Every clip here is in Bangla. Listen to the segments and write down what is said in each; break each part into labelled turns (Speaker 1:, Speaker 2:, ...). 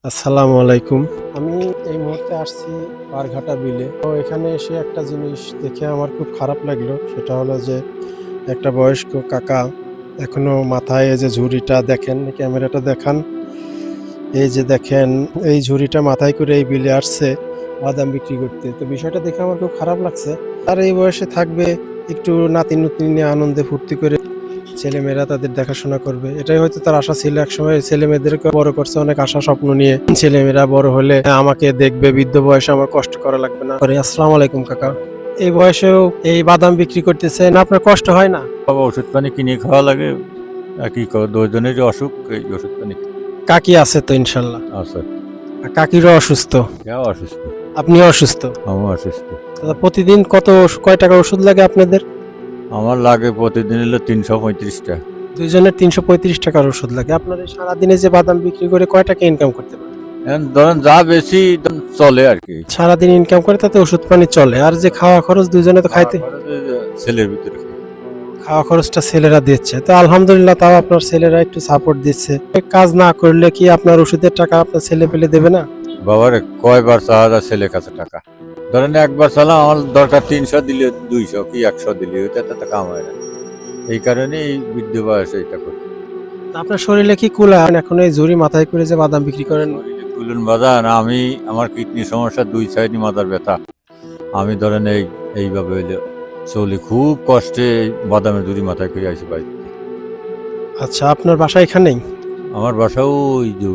Speaker 1: আসসালামু আলাইকুম। আমি এই মুহূর্তে আসছি পারঘাটা বিলে। তো এখানে এসে একটা জিনিস দেখে আমার খুব খারাপ লাগলো। সেটা হলো যে একটা বয়স্ক কাকা এখনো মাথায় এই যে ঝুড়িটা দেখেন, ক্যামেরাটা দেখান। এই যে দেখেন এই ঝুড়িটা মাথায় করে এই বিলে আসছে বাদাম বিক্রি করতে। তো বিষয়টা দেখে আমার খুব খারাপ লাগছে। আর এই বয়সে থাকবে একটু নাতি-নাতনি নিয়ে আনন্দে ফুর্তি করে ছেলেমেয়েরা তাদের দেখাশোনা করবে। এটাই হয়তো তার আশা ছিল একসময়। ছেলেমেয়েদেরকে বড় করছে অনেক আশা স্বপ্ন নিয়ে। ছেলেমেয়েরা বড় হলে আমাকে দেখবে, বৃদ্ধ বয়সে আমার কষ্ট করা লাগবে না। আসসালামু আলাইকুম কাকা। এই বয়সেও এই বাদাম বিক্রি করতেছেন, আপনার কষ্ট হয় না?
Speaker 2: বাবা ওষুধ পানি কিনে খাওয়া লাগে। কি দুজনেরই অসুখ, এই ওষুধ পানি
Speaker 1: কাকি আছে তো ইনশাল্লাহ?
Speaker 2: আছে।
Speaker 1: আর কাকিরও অসুস্থ?
Speaker 2: কেউ অসুস্থ,
Speaker 1: আপনিও অসুস্থ?
Speaker 2: আমিও অসুস্থ।
Speaker 1: দাদা, প্রতিদিন কয় টাকার ওষুধ লাগে আপনাদের?
Speaker 2: আমার লাগে প্রতিদিন হলো 335 টাকা।
Speaker 1: দুইজনের 335 টাকার ওষুধ লাগে। আপনাদের সারাদিনে যে বাদাম বিক্রি করে কয় টাকা ইনকাম করতে পারেন?
Speaker 2: এখন ধরেন যা বেশি চলে আর কি।
Speaker 1: সারাদিন ইনকাম করে তাতে ওষুধ পানি চলে, আর যে খাওয়া খরচ দুইজনে তো খাইতে
Speaker 2: ছেলের ভিতরে
Speaker 1: খাওয়া খরচটা ছেলেরা দিচ্ছে। তো আলহামদুলিল্লাহ, তাও আপনার ছেলেরা একটু সাপোর্ট দিচ্ছে। কাজ না করলে কি আপনার ওষুধের টাকা আপনার ছেলে পেলে দেবে না?
Speaker 2: বাবার কয়বার চাওয়া যায় ছেলের কাছে টাকা। ধরেন একবার চালাম, আমার দরকার 300 দিলে 200 কি 100 দিলে ওইটা তো টাকা আমার না। এই কারণে এই বৃদ্ধ বয়সে এটা করি।
Speaker 1: আপনার শরীরে কি কুলায় এখন এই ঝুড়ি মাথায় করে যে বাদাম বিক্রি করেন?
Speaker 2: কুলুন বাজান, আমার কিডনি সমস্যা, 2 সাইডই মাথার ব্যথা। আমি ধরেন এইভাবে হইলে চলি, খুব কষ্টে বাদামের ঝুড়ি মাথায় করে আইসি ভাই।
Speaker 1: আচ্ছা, আপনার বাসা এখানেই?
Speaker 2: আমার বাসা ওই যে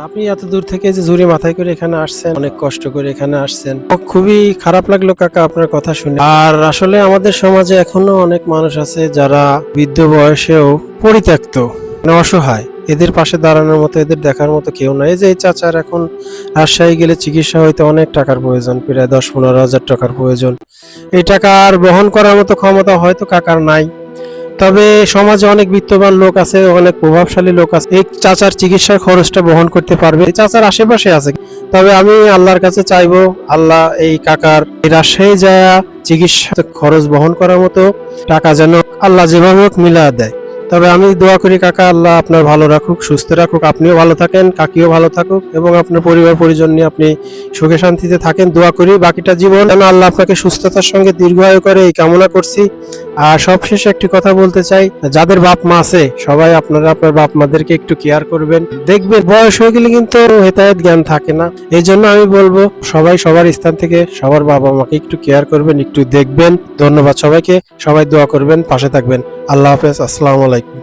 Speaker 1: আপনি এত দূর থেকে যে ঝুড়ি মাথায় করে এখানে আসছেন, অনেক কষ্ট করে এখানে আসছেন। খুবই খারাপ লাগলো কাকা আপনার কথা শুনে। আর আসলে আমাদের সমাজে এখনো অনেক মানুষ আছে যারা বৃদ্ধ বয়সেও পরিত্যক্ত, মানে অসহায়। এদের পাশে দাঁড়ানোর মতো, এদের দেখার মতো কেউ নাই। এই যে এই চাচার এখন রাজশাহী গেলে চিকিৎসা হইতে অনেক টাকার প্রয়োজন, প্রায় 10-15 হাজার টাকার প্রয়োজন। এই টাকা আর বহন করার মতো ক্ষমতা হয়তো কাকার নাই। তবে সমাজে অনেক বিত্তবান লোক আছে, অনেক প্রভাবশালী লোক আছে, এই চাচার চিকিৎসার খরচটা বহন করতে পারবে। এই চাচার আশেপাশে আছে। তবে আমি আল্লাহর কাছে চাইবো, আল্লাহ এই কাকার এই রাজশাহী যায় চিকিৎসা খরচ বহন করার মতো টাকা যেন আল্লাহ যেভাবে হোক মিলা দেয়। তবে আমি দোয়া করি কাকা, আল্লাহ আপনার ভালো রাখুক, সুস্থ রাখুক, আপনিও ভালো থাকেন, কাকিও ভালো থাকুক, এবং আপনার পরিবার পরিজন নিয়ে আপনি সুখে শান্তিতে থাকেন। দোয়া করি বাকিটা জীবন যেন আল্লাহ আপনাকে সুস্থতার সঙ্গে দীর্ঘায়ু করে, এই কামনা করছি। আর সবশেষে একটি কথা বলতে চাই, যাদের বাপ মা আছে সবাই আপনারা আপনার বাপ মাদেরকে একটু কেয়ার করবেন। দেখবেন বয়স হয়ে গেলে কিন্তু হেতায়েত জ্ঞান থাকে না। এই জন্য আমি বলবো সবাই সবার স্থান থেকে সবার বাবা মাকে একটু কেয়ার করবেন, একটু দেখবেন। ধন্যবাদ সবাইকে, সবাই দোয়া করবেন, পাশে থাকবেন। আল্লাহ হাফেজ, আসসালামু আলাইকুম।